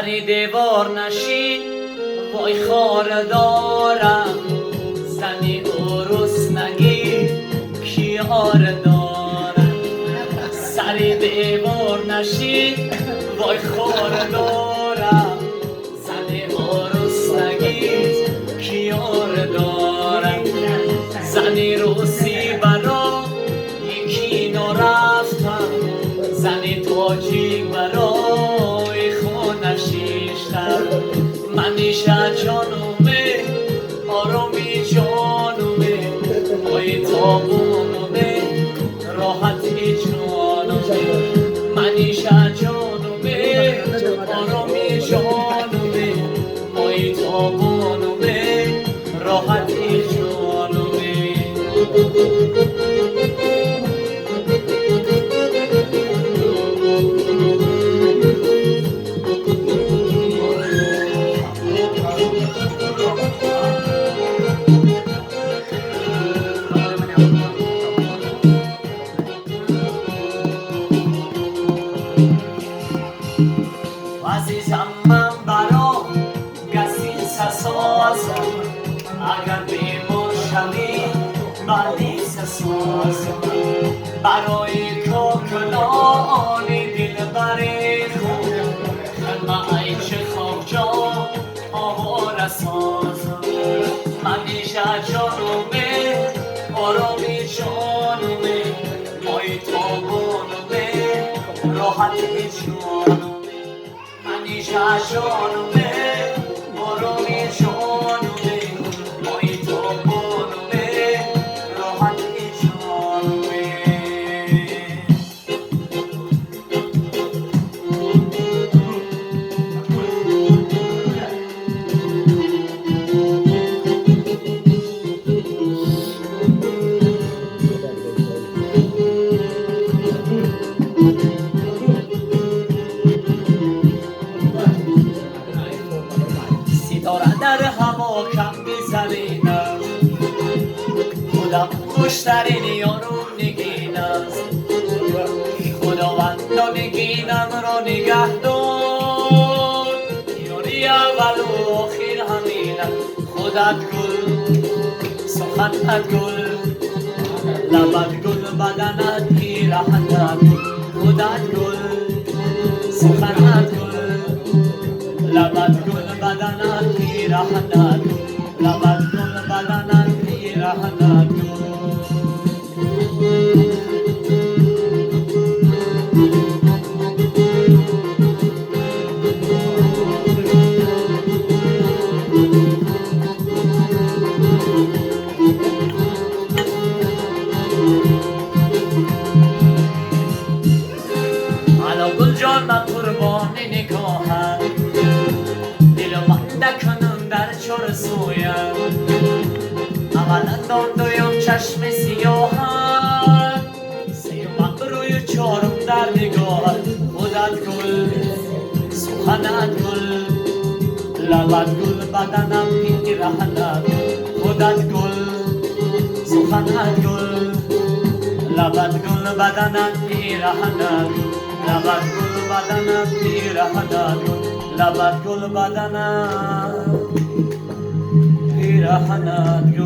سری دیوار نشین وای خار دارم زنی عروس نگی کیار دارم سری دیوار نشین وای خار دارم زنی عروس نگی کیار دارم زنی روسی برا یکی نرفتم زنی تاجیک برای خونشیشتر منیشه جانومه آرامی جانومه مای تابونومه راحتی جانومه منیشه جانومه آرامی جانومه مای تابونومه راحتی جانومه عزیزم من برا گسین سسازم اگر بیمار شوی بلی سسازم برای کاکلانی دل بری خود خلمه ایچ خواب جا آوار سازم منیشه جانومه آرامی جانومه مای تابانومه راحتی جانومه منیشه جانومه آرامی جانومه مای تابانومه راحتی جانومه ستاره در هوا کم میزنیدم خودم خوشترین یارم نگینم خداوندا نگینم را نگه دار یاری اول و آخر همینم خودت گل سخنت گل لبت گل بدنت پیرهنت خودت گل سخنت گل لبت گل بدنت پیرهنت لبت گل بدنت پیرهنت علا گل جان من قربان نگاهم دل من نکنم در چار سویم اولا دان دویم چشم سیاهم سیوم روی چارم در نگاه خودت گل سخنت گل لبت گل بدنم پیرهنت خودت گل سخنت گل لبت گل بدنت پیرهنت لبت گل بدنت پیرهنت لبت گل بدنت پیرهنت